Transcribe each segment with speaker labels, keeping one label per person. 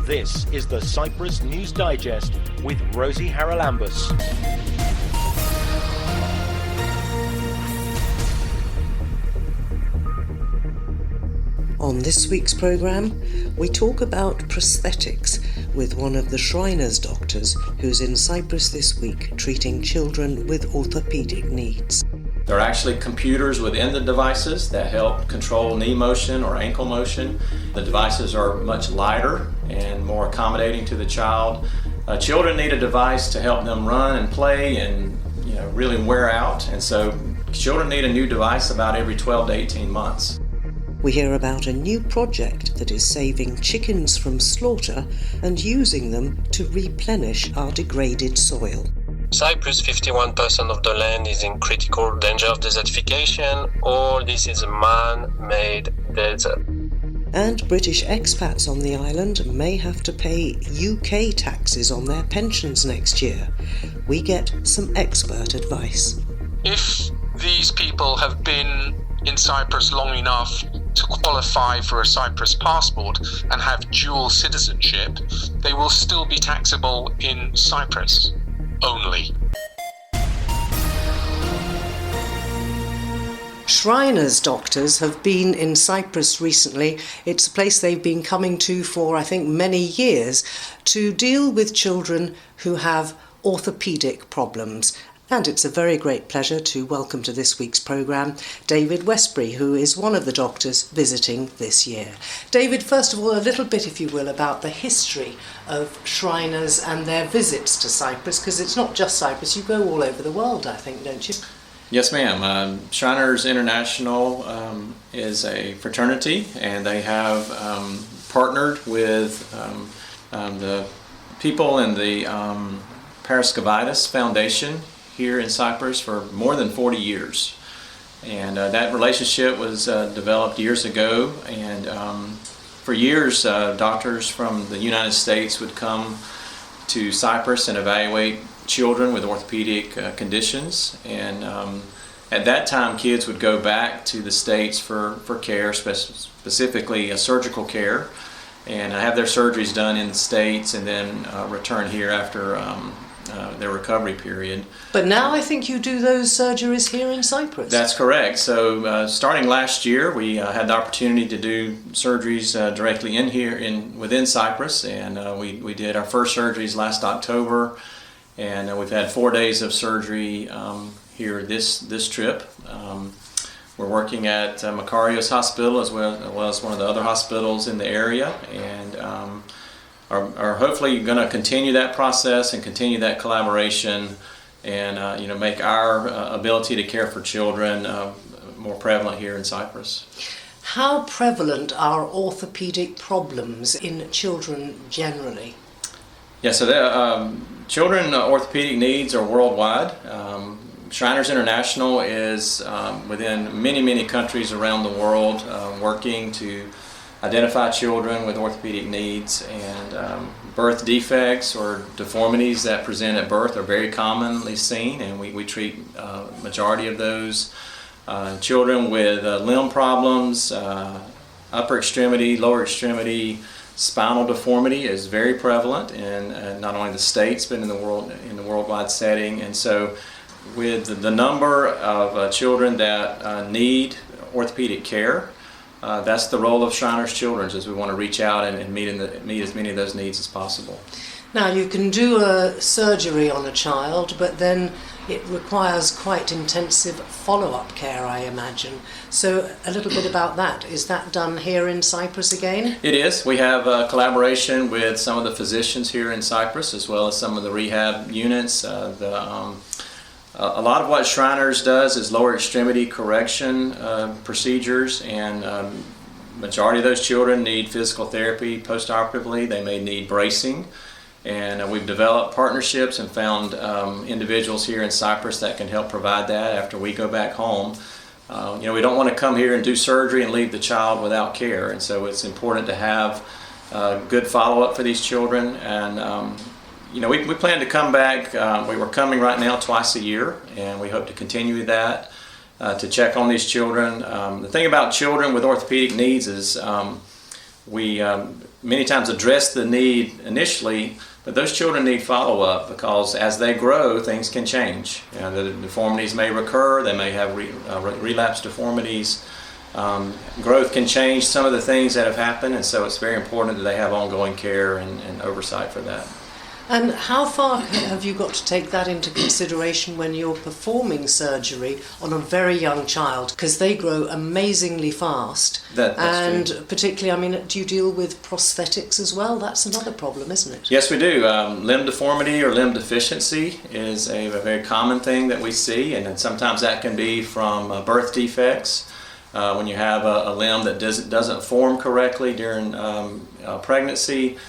Speaker 1: This is the Cyprus News Digest with Rosie Haralambous.
Speaker 2: On this week's programme, we talk about prosthetics with one of the Shriners doctors who's in Cyprus this week treating children with orthopaedic needs.
Speaker 3: There are actually computers within the devices that help control knee motion or ankle motion. The devices are much lighter and more accommodating to the child. Children need a device to help them run and play and really wear out, and so children need a new device about every 12 to 18 months.
Speaker 2: We hear about a new project that is saving chickens from slaughter and using them to replenish our degraded soil.
Speaker 4: Cyprus, 51% of the land is in critical danger of desertification. All this is a man-made desert.
Speaker 2: And British expats on the island may have to pay UK taxes on their pensions next year. We get some expert advice.
Speaker 5: If these people have been in Cyprus long enough to qualify for a Cyprus passport and have dual citizenship, they will still be taxable in Cyprus only.
Speaker 2: Shriners doctors have been in Cyprus recently. It's a place they've been coming to for, I think, many years to deal with children who have orthopaedic problems. And it's a very great pleasure to welcome to this week's programme David Westbury, who is one of the doctors visiting this year. David, first of all, a little bit, if you will, about the history of Shriners and their visits to Cyprus, because it's not just Cyprus, you go all over the world, I think, don't you?
Speaker 3: Yes, ma'am. Shriners International is a fraternity, and they have partnered with the people in the Paraskavitis Foundation here in Cyprus for more than 40 years. And that relationship was developed years ago, and for years doctors from the United States would come to Cyprus and evaluate children with orthopedic conditions, and at that time kids would go back to the States for care, specifically surgical care, and have their surgeries done in the States and then return here after their recovery period.
Speaker 2: But now I think you do those surgeries here in Cyprus.
Speaker 3: That's correct. So starting last year, we had the opportunity to do surgeries directly in here within Cyprus, and we did our first surgeries last October, and we've had 4 days of surgery here this trip. We're working at Makarios Hospital as well as one of the other hospitals in the area, and are hopefully going to continue that process and continue that collaboration, and make our ability to care for children more prevalent here in Cyprus.
Speaker 2: How prevalent are orthopedic problems in children generally?
Speaker 3: Yeah, so children orthopedic needs are worldwide. Shriners International is within many countries around the world, working to identify children with orthopedic needs, and birth defects or deformities that present at birth are very commonly seen, and we treat majority of those. Children with limb problems, upper extremity, lower extremity, spinal deformity is very prevalent in not only the States but in the worldwide setting. And so with the number of children that need orthopedic care, that's the role of Shriners Children's, is we want to reach out and meet as many of those needs as possible.
Speaker 2: Now, you can do a surgery on a child, but then it requires quite intensive follow-up care, I imagine. So a little bit about that. Is that done here in Cyprus again?
Speaker 3: It is. We have a collaboration with some of the physicians here in Cyprus, as well as some of the rehab units. A lot of what Shriners does is lower extremity correction procedures, and majority of those children need physical therapy postoperatively. They may need bracing, and we've developed partnerships and found individuals here in Cyprus that can help provide that after we go back home. We don't want to come here and do surgery and leave the child without care, and so it's important to have good follow-up for these children. And we plan to come back. We're coming right now twice a year, and we hope to continue that to check on these children. The thing about children with orthopedic needs is we many times address the need initially, but those children need follow-up because as they grow, things can change. The deformities may recur, they may have relapse deformities. Growth can change some of the things that have happened, and so it's very important that they have ongoing care and oversight for that.
Speaker 2: And how far have you got to take that into consideration when you're performing surgery on a very young child? Because they grow amazingly fast.
Speaker 3: That's true.
Speaker 2: Particularly, I mean, do you deal with prosthetics as well? That's another problem, isn't it?
Speaker 3: Yes, we do. Limb deformity or limb deficiency is a very common thing that we see, and then sometimes that can be from birth defects. When you have a limb that doesn't form correctly during pregnancy,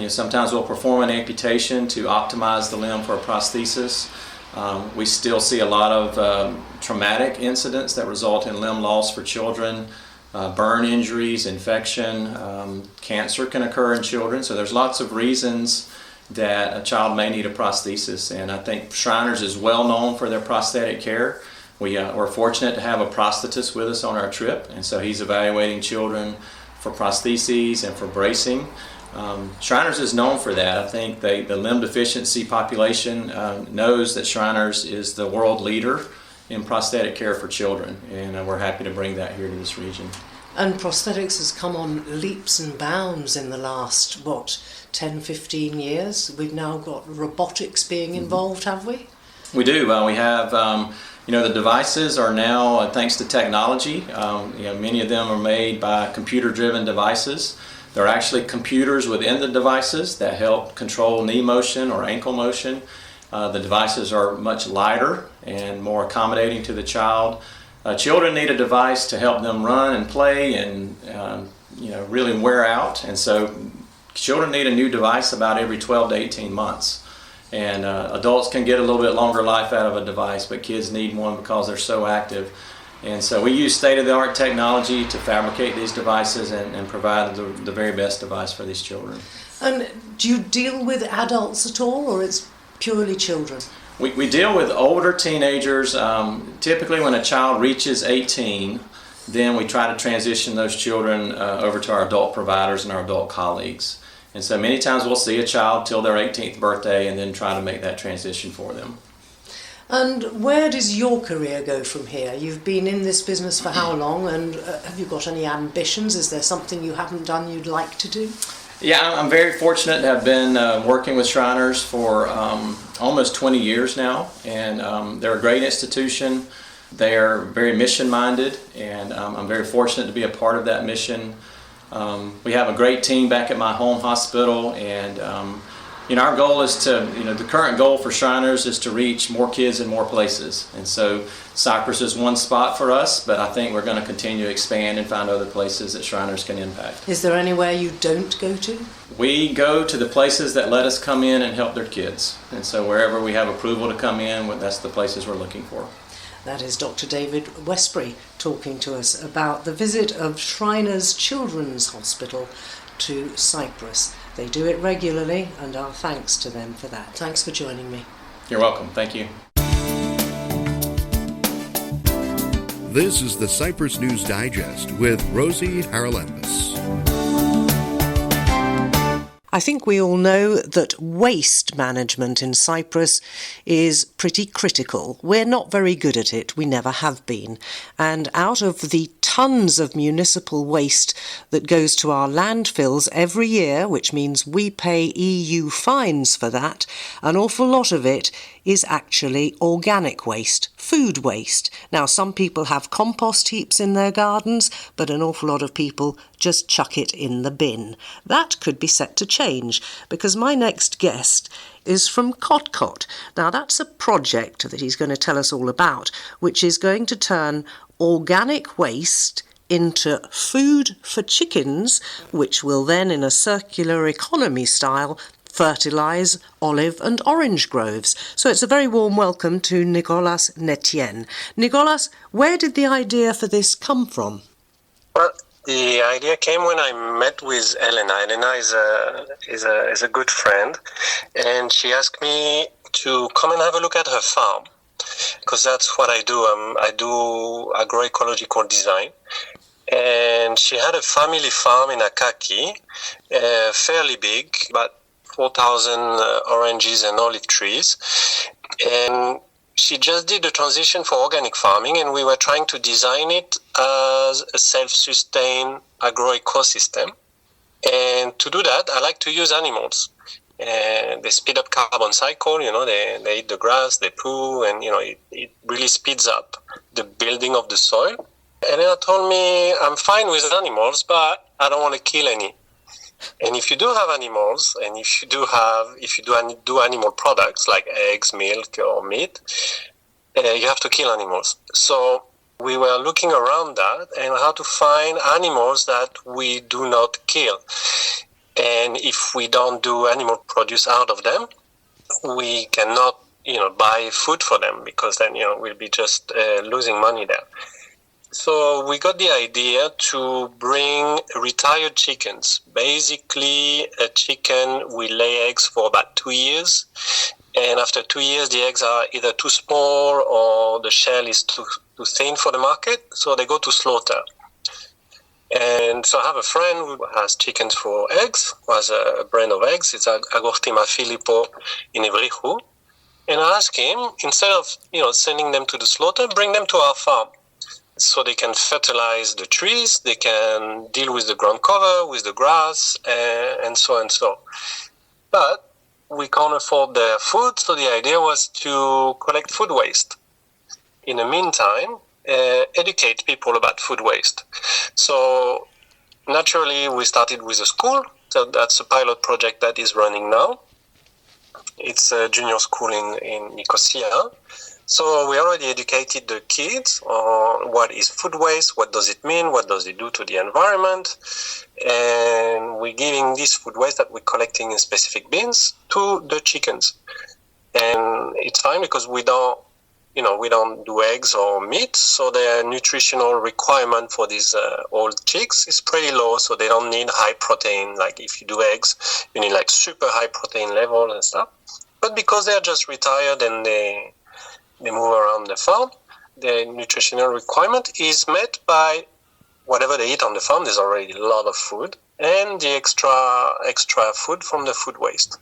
Speaker 3: sometimes we'll perform an amputation to optimize the limb for a prosthesis. We still see a lot of traumatic incidents that result in limb loss for children, burn injuries, infection, cancer can occur in children. So there's lots of reasons that a child may need a prosthesis, and I think Shriners is well known for their prosthetic care. We're fortunate to have a prosthetist with us on our trip, and so he's evaluating children for prostheses and for bracing. Shriners is known for that. I think the limb deficiency population knows that Shriners is the world leader in prosthetic care for children, and we're happy to bring that here to this region.
Speaker 2: And prosthetics has come on leaps and bounds in the last, 10, 15 years? We've now got robotics being involved, have we?
Speaker 3: We do. We have, the devices are now, thanks to technology, many of them are made by computer-driven devices. There are actually computers within the devices that help control knee motion or ankle motion. The devices are much lighter and more accommodating to the child. Children need a device to help them run and play and really wear out. And so children need a new device about every 12 to 18 months. And adults can get a little bit longer life out of a device, but kids need one because they're so active. And so we use state-of-the-art technology to fabricate these devices and provide the very best device for these children.
Speaker 2: And do you deal with adults at all, or it's purely children?
Speaker 3: We deal with older teenagers. Typically when a child reaches 18, then we try to transition those children over to our adult providers and our adult colleagues. And so many times we'll see a child till their 18th birthday and then try to make that transition for them.
Speaker 2: And where does your career go from here? You've been in this business for how long, and have you got any ambitions? Is there something you haven't done you'd like to do?
Speaker 3: Yeah, I'm very fortunate to have been working with Shriners for almost 20 years now, and they're a great institution. They are very mission-minded, and I'm very fortunate to be a part of that mission. We have a great team back at my home hospital, and our goal is to, the current goal for Shriners is to reach more kids in more places. And so Cyprus is one spot for us, but I think we're going to continue to expand and find other places that Shriners can impact.
Speaker 2: Is there anywhere you don't go to?
Speaker 3: We go to the places that let us come in and help their kids. And so wherever we have approval to come in, that's the places we're looking for.
Speaker 2: That is Dr. David Westbury talking to us about the visit of Shriners Children's Hospital to Cyprus. They do it regularly, and our thanks to them for that. Thanks for joining me.
Speaker 3: You're welcome. Thank you.
Speaker 6: This is the Cyprus News Digest with Rosie Haralambous.
Speaker 2: I think we all know that waste management in Cyprus is pretty critical. We're not very good at it. We never have been. And out of the tons of municipal waste that goes to our landfills every year, which means we pay EU fines for that, an awful lot of it is actually organic waste, food waste. Now, some people have compost heaps in their gardens, but an awful lot of people just chuck it in the bin. That could be set to change, because my next guest is from Kotkot. Now, that's a project that he's going to tell us all about, which is going to turn organic waste into food for chickens, which will then, in a circular economy style, fertilise olive and orange groves. So it's a very warm welcome to Nicolas Netien. Nicolas, where did the idea for this come from?
Speaker 4: Well, the idea came when I met with Elena. Elena is a good friend, and she asked me to come and have a look at her farm, because that's what I do. I do agroecological design, And she had a family farm in Akaki, fairly big, about 4,000 oranges and olive trees. And she just did the transition for organic farming, and we were trying to design it as a self-sustained agroecosystem. And to do that, I like to use animals. And they speed up carbon cycle, they eat the grass, they poo, and, it really speeds up the building of the soil. And then I told me, I'm fine with animals, but I don't want to kill any. And if you do have animals, and if you do animal products like eggs, milk, or meat, you have to kill animals. So we were looking around that and how to find animals that we do not kill. And if we don't do animal produce out of them, we cannot, buy food for them, because then, we'll be just losing money there. So we got the idea to bring retired chickens. Basically, a chicken will lay eggs for about 2 years. And after 2 years, the eggs are either too small or the shell is too thin for the market. So they go to slaughter. And so I have a friend who has chickens for eggs, who has a brand of eggs. It's Agortima Filippo in Evrihu. And I asked him, instead of sending them to the slaughter, bring them to our farm. So they can fertilize the trees, they can deal with the ground cover, with the grass, and so and so. But we can't afford their food, so the idea was to collect food waste. In the meantime, educate people about food waste. So naturally, we started with a school. So that's a pilot project that is running now. It's a junior school in Nicosia. So we already educated the kids on what is food waste, what does it mean, what does it do to the environment, and we're giving this food waste that we're collecting in specific bins to the chickens. And it's fine because we don't do eggs or meat, so the nutritional requirement for these old chicks is pretty low, so they don't need high protein. Like if you do eggs, you need like super high protein level and stuff. But because they're just retired and they move around the farm, the nutritional requirement is met by whatever they eat on the farm. There's already a lot of food, and the extra food from the food waste.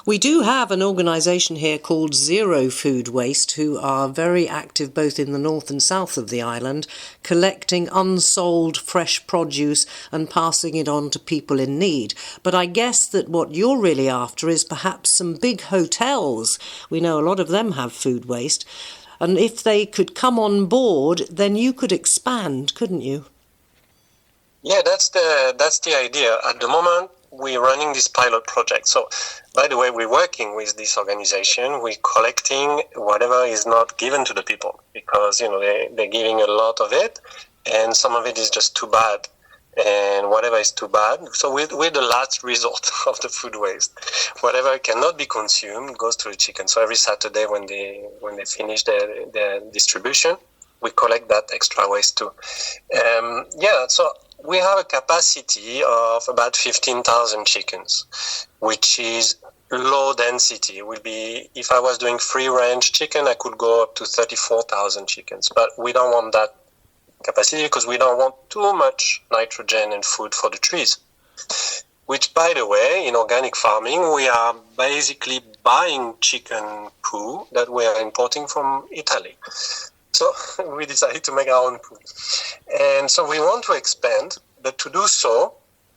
Speaker 2: We do have an organisation here called Zero Food Waste, who are very active both in the north and south of the island, collecting unsold fresh produce and passing it on to people in need. But I guess that what you're really after is perhaps some big hotels. We know a lot of them have food waste. And if they could come on board, then you could expand, couldn't you?
Speaker 4: Yeah, that's the idea. At the moment, we're running this pilot project. So, by the way, we're working with this organization. We're collecting whatever is not given to the people because, they're giving a lot of it and some of it is just too bad. And whatever is too bad, so we're the last resort of the food waste. Whatever cannot be consumed goes to the chicken. So every Saturday when they finish their distribution, we collect that extra waste too. So we have a capacity of about 15,000 chickens, which is low density. It will be, if I was doing free range chicken, I could go up to 34,000 chickens, but we don't want that capacity because we don't want too much nitrogen and food for the trees. Which, by the way, in organic farming, we are basically buying chicken poo that we are importing from Italy. So we decided to make our own poo. And so we want to expand, but to do so,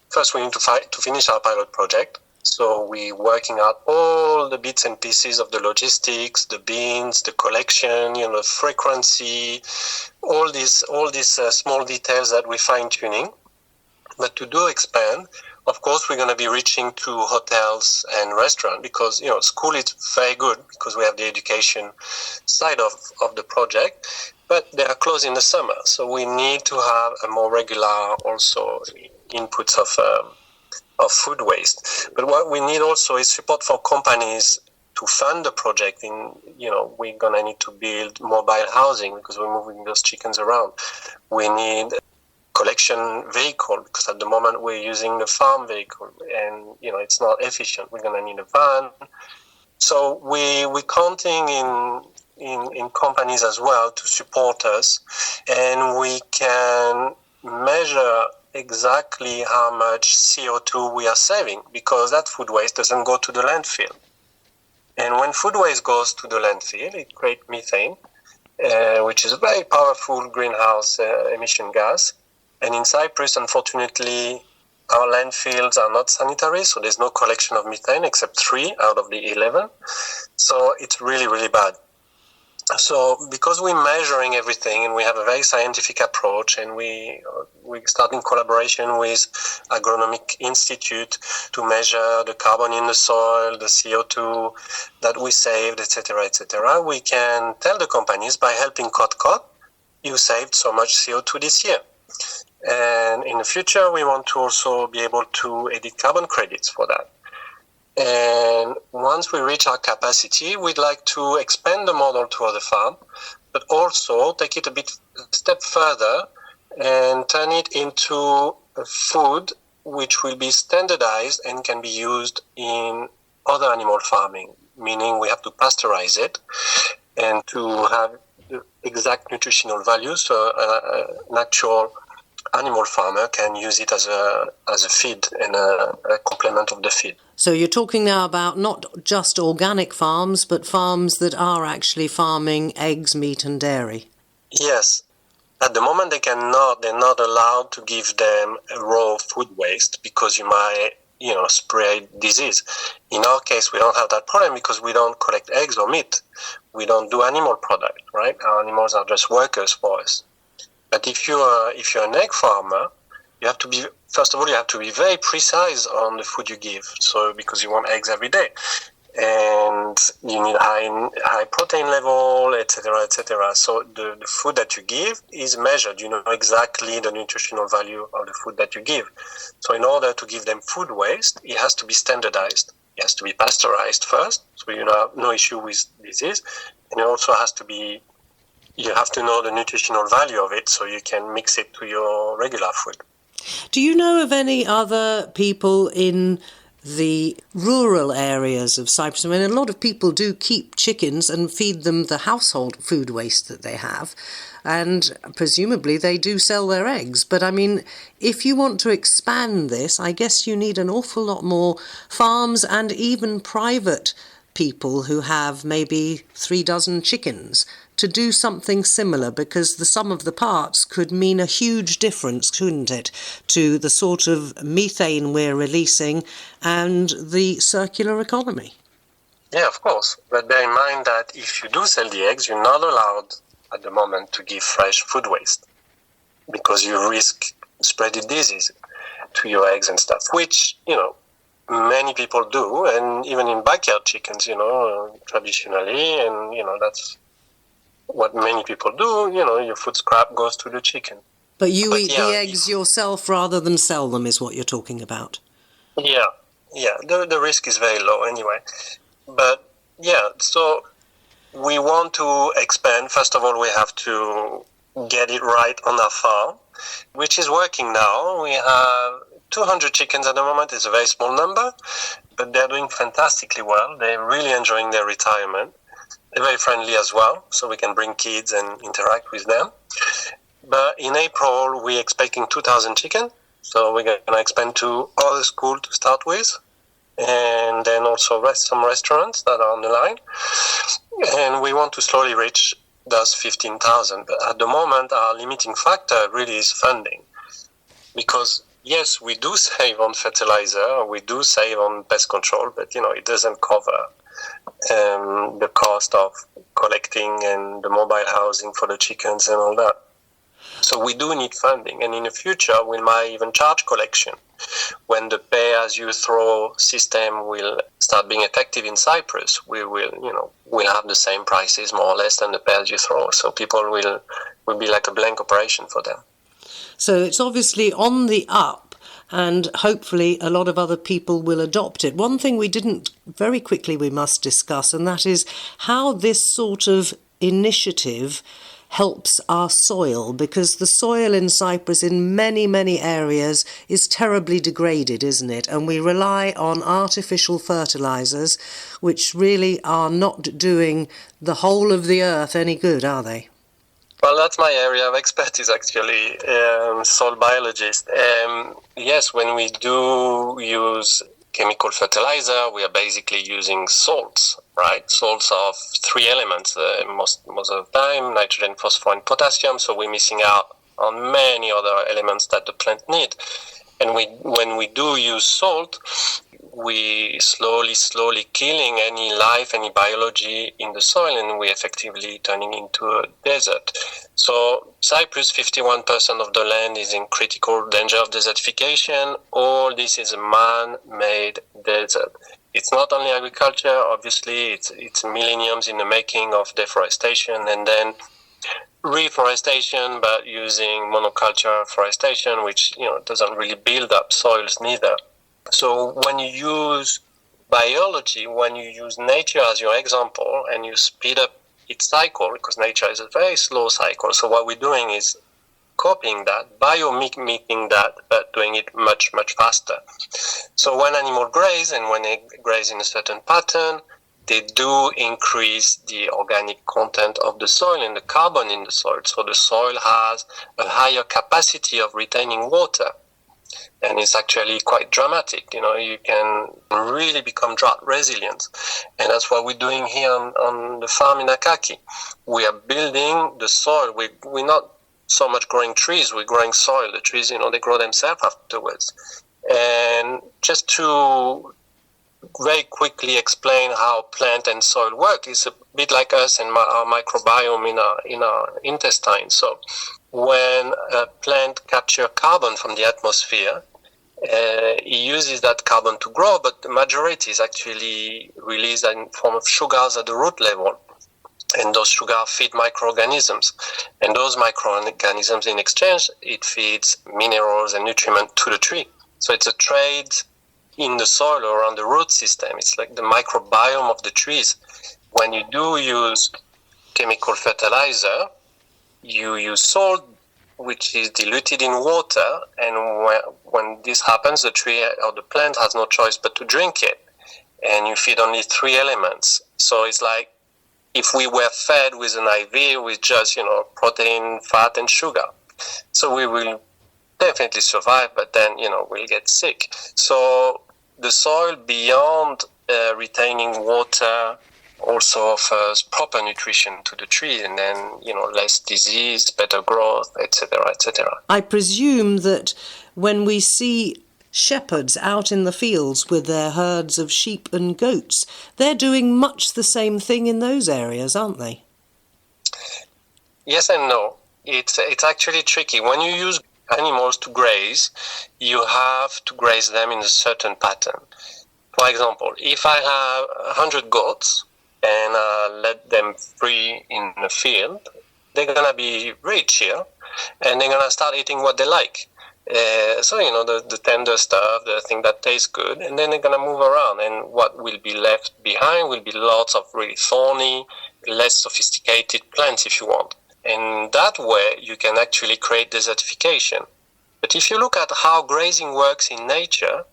Speaker 4: first we need to finish our pilot project. So we're working out all the bits and pieces of the logistics, the bins, the collection, the frequency, all these small details that we're fine-tuning. But to do expand, of course, we're going to be reaching to hotels and restaurants because, school is very good because we have the education side of the project, but they are closed in the summer. So we need to have a more regular also inputs of food waste. But what we need also is support for companies to fund the project. We're going to need to build mobile housing because we're moving those chickens around. We need collection vehicle because at the moment we're using the farm vehicle and it's not efficient. We're going to need a van. So we're counting in companies as well to support us, and we can measure exactly how much CO2 we are saving, because that food waste doesn't go to the landfill. And when food waste goes to the landfill, it creates methane, which is a very powerful greenhouse emission gas. And in Cyprus, unfortunately, our landfills are not sanitary, so there's no collection of methane except 3 out of the 11. So it's really, really bad. So because we're measuring everything and we have a very scientific approach, and we start in collaboration with Agronomic Institute to measure the carbon in the soil, the CO2 that we saved, etc., we can tell the companies, by helping cut, you saved so much CO2 this year. And in the future, we want to also be able to edit carbon credits for that. And once we reach our capacity, we'd like to expand the model to other farms, but also take it a step further and turn it into a food which will be standardized and can be used in other animal farming, meaning we have to pasteurize it and to have the exact nutritional value, so an actual animal farmer can use it as a feed and a complement of the feed.
Speaker 2: So you're talking now about not just organic farms, but farms that are actually farming eggs, meat and dairy.
Speaker 4: Yes. At the moment they're not allowed to give them raw food waste, because you might, spray disease. In our case, we don't have that problem because we don't collect eggs or meat. We don't do animal product, right? Our animals are just workers for us. But if you're an egg farmer, you have to be very precise on the food you give. So because you want eggs every day, and you need high protein level, etc. So the food that you give is measured. You know exactly the nutritional value of the food that you give. So in order to give them food waste, it has to be standardized. It has to be pasteurized first, so you have no issue with disease, and it also has to be. You have to know the nutritional value of it so you can mix it to your regular food.
Speaker 2: Do you know of any other people in the rural areas of Cyprus? I mean, a lot of people do keep chickens and feed them the household food waste that they have, and presumably they do sell their eggs. But I mean, if you want to expand this, I guess you need an awful lot more farms and even private people who have maybe 3 dozen chickens to do something similar, because the sum of the parts could mean a huge difference, couldn't it, to the sort of methane we're releasing and the circular economy.
Speaker 4: Yeah, of course. But bear in mind that if you do sell the eggs, you're not allowed at the moment to give fresh food waste, because you risk spreading disease to your eggs and stuff, which, many people do, and even in backyard chickens, traditionally, and, that's what many people do. Your food scrap goes to the chicken.
Speaker 2: But you eat the eggs yourself rather than sell them, is what you're talking about.
Speaker 4: Yeah. The risk is very low anyway. But so we want to expand. First of all, we have to get it right on our farm, which is working now. We have 200 chickens at the moment. It's a very small number, but they're doing fantastically well. They're really enjoying their retirement. They're very friendly as well, so we can bring kids and interact with them. But in April, we're expecting 2,000 chickens, so we're going to expand to other schools to start with, and then also some restaurants that are on the line. And we want to slowly reach those 15,000. But at the moment, our limiting factor really is funding, because yes, we do save on fertilizer, we do save on pest control, but it doesn't cover the cost of collecting and the mobile housing for the chickens and all that. So we do need funding, and in the future we might even charge collection. When the pay-as-you-throw system will start being effective in Cyprus, we will, we'll have the same prices more or less than the pay-as-you-throw. So people will be like a blank operation for them.
Speaker 2: So it's obviously on the up, and hopefully a lot of other people will adopt it. One thing we must discuss, and that is how this sort of initiative helps our soil, because the soil in Cyprus in many, many areas is terribly degraded, isn't it? And we rely on artificial fertilisers, which really are not doing the whole of the earth any good, are they?
Speaker 4: Well, that's my area of expertise, actually, soil biologist. Yes, when we do use chemical fertilizer, we are basically using salts, right? Salts of 3 elements most of the time, nitrogen, phosphorus, and potassium. So we're missing out on many other elements that the plant need. And when we do use salt, we slowly killing any life, any biology in the soil, and we effectively turning into a desert. So Cyprus, 51% of the land is in critical danger of desertification. All this is a man-made desert. It's not only agriculture, obviously, it's millenniums in the making of deforestation, and then reforestation, but using monoculture forestation, which doesn't really build up soils neither. So when you use biology, when you use nature as your example, and you speed up its cycle, because nature is a very slow cycle. So what we're doing is copying that, biomimicking that, but doing it much, much faster. So when animals graze, and when they graze in a certain pattern, they do increase the organic content of the soil and the carbon in the soil. So the soil has a higher capacity of retaining water. And it's actually quite dramatic. You can really become drought resilient. And that's what we're doing here on the farm in Akaki. We are building the soil. We're not so much growing trees, we're growing soil. The trees, they grow themselves afterwards. And just to very quickly explain how plant and soil work, it's a bit like us and our microbiome in our intestine. So when a plant captures carbon from the atmosphere, it uses that carbon to grow, but the majority is actually released in form of sugars at the root level. And those sugars feed microorganisms. And those microorganisms, in exchange, it feeds minerals and nutrients to the tree. So it's a trade in the soil around the root system. It's like the microbiome of the trees. When you do use chemical fertilizer, you use salt, which is diluted in water, and when this happens, the tree or the plant has no choice but to drink it, and you feed only 3 elements. So it's like if we were fed with an IV with just protein, fat, and sugar. So we will definitely survive, but then we'll get sick. So the soil, beyond retaining water, also offers proper nutrition to the tree, and then less disease, better growth, etc., etc.
Speaker 2: I presume that when we see shepherds out in the fields with their herds of sheep and goats, they're doing much the same thing in those areas, aren't they?
Speaker 4: Yes and no. It's actually tricky. When you use animals to graze, you have to graze them in a certain pattern. For example, if I have 100 goats and let them free in the field, they're going to be rich here, and they're going to start eating what they like. So, the tender stuff, the thing that tastes good, and then they're going to move around, and what will be left behind will be lots of really thorny, less sophisticated plants, if you want. And that way, you can actually create desertification. But if you look at how grazing works in nature,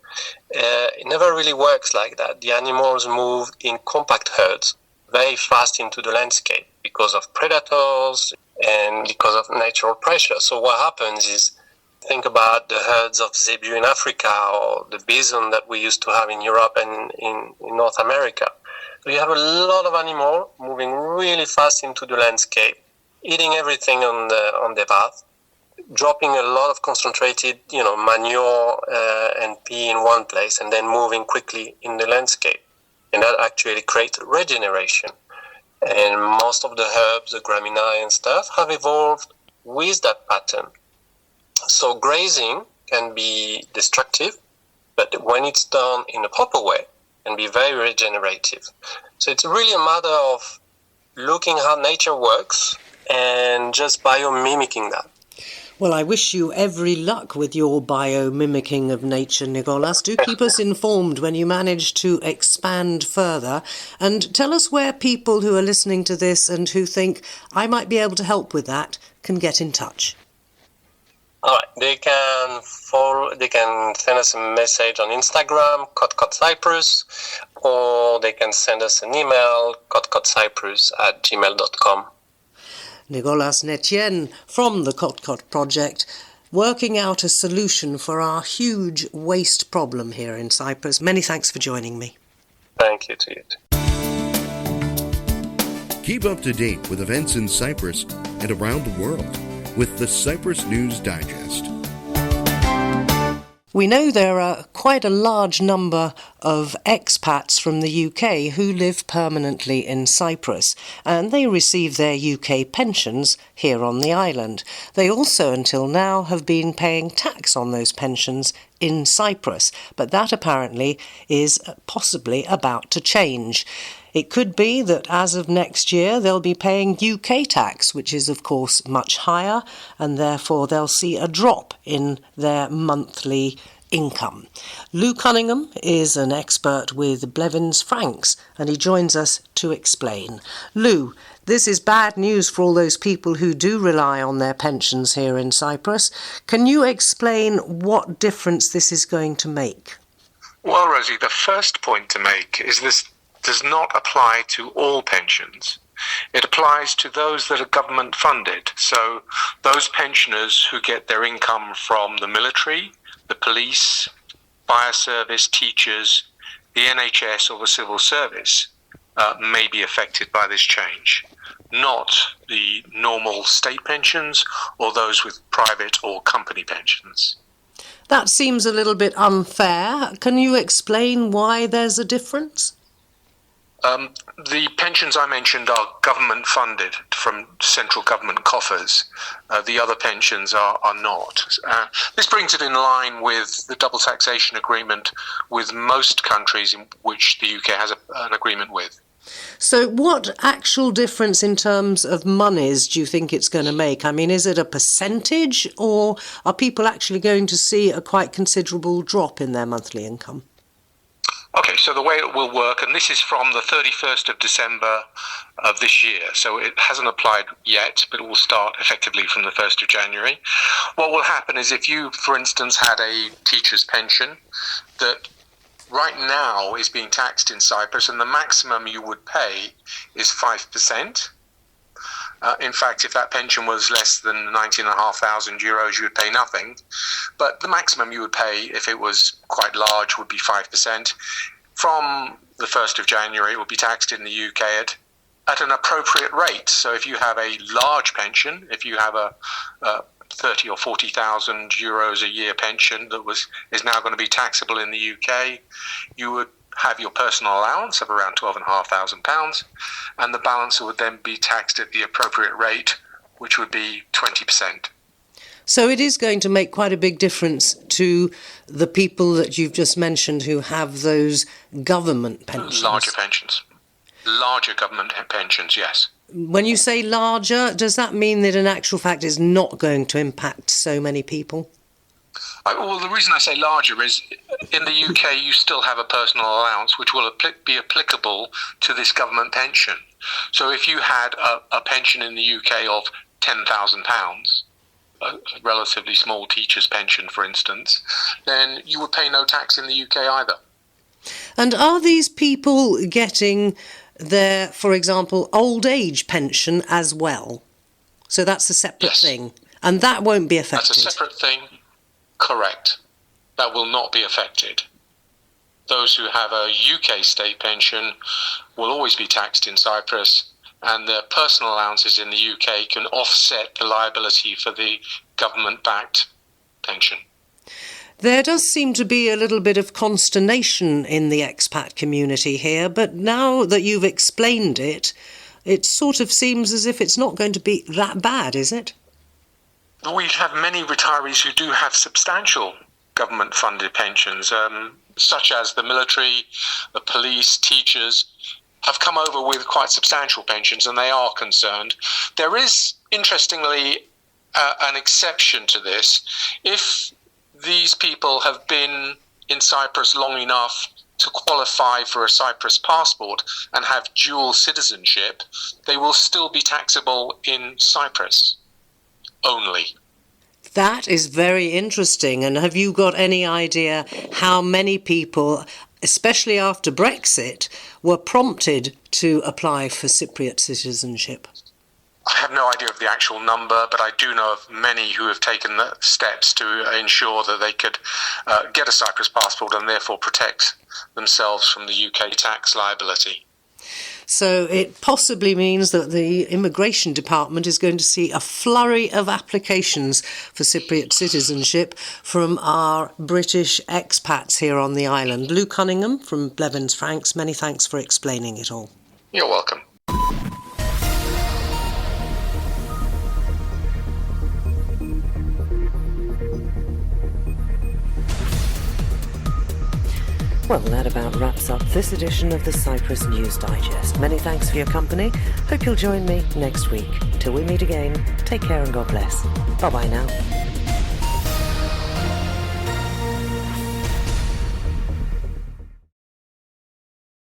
Speaker 4: it never really works like that. The animals move in compact herds very fast into the landscape because of predators and because of natural pressure. So what happens is, think about the herds of zebu in Africa or the bison that we used to have in Europe and in North America. So you have a lot of animals moving really fast into the landscape, eating everything on their path, dropping a lot of concentrated, manure and pee in one place, and then moving quickly in the landscape. And that actually creates regeneration. And most of the herbs, the gramineae and stuff, have evolved with that pattern. So grazing can be destructive, but when it's done in a proper way, can be very regenerative. So it's really a matter of looking how nature works and just biomimicking that.
Speaker 2: Well, I wish you every luck with your biomimicking of nature, Nicolas. Do keep us informed when you manage to expand further, and tell us where people who are listening to this and who think I might be able to help with that can get in touch.
Speaker 4: All right, they can send us a message on Instagram, @Cyprus, or they can send us an email, @cyprus@gmail.com.
Speaker 2: Nicolas Netien from the Kotkot Project, working out a solution for our huge waste problem here in Cyprus. Many thanks for joining me.
Speaker 4: Thank you to you.
Speaker 6: Keep up to date with events in Cyprus and around the world with the Cyprus News Digest.
Speaker 2: We know there are quite a large number of expats from the UK who live permanently in Cyprus, and they receive their UK pensions here on the island. They also, until now, have been paying tax on those pensions in Cyprus, but that apparently is possibly about to change. It could be that as of next year they'll be paying UK tax, which is of course much higher, and therefore they'll see a drop in their monthly income. Lou Cunningham is an expert with Blevins Franks, and he joins us to explain. Lou, this is bad news for all those people who do rely on their pensions here in Cyprus. Can you explain what difference this is going to make?
Speaker 5: Well, Rosie, the first point to make is this does not apply to all pensions. It applies to those that are government funded. So those pensioners who get their income from the military, the police, fire service, teachers, the NHS or the civil service may be affected by this change, not the normal state pensions or those with private or company pensions.
Speaker 2: That seems a little bit unfair. Can you explain why there's a difference?
Speaker 5: The pensions I mentioned are government funded from central government coffers. The other pensions are not. This brings it in line with the double taxation agreement with most countries in which the UK has an agreement with.
Speaker 2: So what actual difference in terms of monies do you think it's going to make? I mean, is it a percentage, or are people actually going to see a quite considerable drop in their monthly income?
Speaker 5: Okay, so the way it will work, and this is from the 31st of December of this year, so it hasn't applied yet, but it will start effectively from the 1st of January. What will happen is if you, for instance, had a teacher's pension that right now is being taxed in Cyprus, and the maximum you would pay is 5%. In fact, if that pension was less than 19,500 euros, you would pay nothing. But the maximum you would pay, if it was quite large, would be 5%. From the 1st of January, it will be taxed in the UK at an appropriate rate. So if you have a large pension, if you have a 30 or 40,000 euros a year pension that is now going to be taxable in the UK, you would have your personal allowance of around £12,500, and the balance would then be taxed at the appropriate rate, which would be 20%.
Speaker 2: So it is going to make quite a big difference to the people that you've just mentioned who have those government pensions.
Speaker 5: Larger government pensions, yes.
Speaker 2: When you say larger, does that mean that in actual fact it's not going to impact so many people?
Speaker 5: Well, the reason I say larger is in the UK you still have a personal allowance which will be applicable to this government pension. So if you had a pension in the UK of £10,000, a relatively small teacher's pension, for instance, then you would pay no tax in the UK either.
Speaker 2: And are these people getting their, for example, old age pension as well? So that's a separate thing, and that won't be affected?
Speaker 5: That's a separate thing. Correct. That will not be affected. Those who have a UK state pension will always be taxed in Cyprus, and their personal allowances in the UK can offset the liability for the government-backed pension.
Speaker 2: There does seem to be a little bit of consternation in the expat community here, but now that you've explained it, it sort of seems as if it's not going to be that bad, is it?
Speaker 5: We have many retirees who do have substantial government-funded pensions, such as the military, the police, teachers, have come over with quite substantial pensions, and they are concerned. There is, interestingly, an exception to this. If these people have been in Cyprus long enough to qualify for a Cyprus passport and have dual citizenship, they will still be taxable in Cyprus only.
Speaker 2: That is very interesting. And have you got any idea how many people, especially after Brexit, were prompted to apply for Cypriot citizenship?
Speaker 5: I have no idea of the actual number, but I do know of many who have taken the steps to ensure that they could get a Cyprus passport and therefore protect themselves from the UK tax liability.
Speaker 2: So it possibly means that the Immigration Department is going to see a flurry of applications for Cypriot citizenship from our British expats here on the island. Lou Cunningham from Blevins Franks, many thanks for explaining it all.
Speaker 5: You're welcome.
Speaker 2: Well, that about wraps up this edition of the Cyprus News Digest. Many thanks for your company. Hope you'll join me next week. Till we meet again, take care and God bless. Bye-bye now.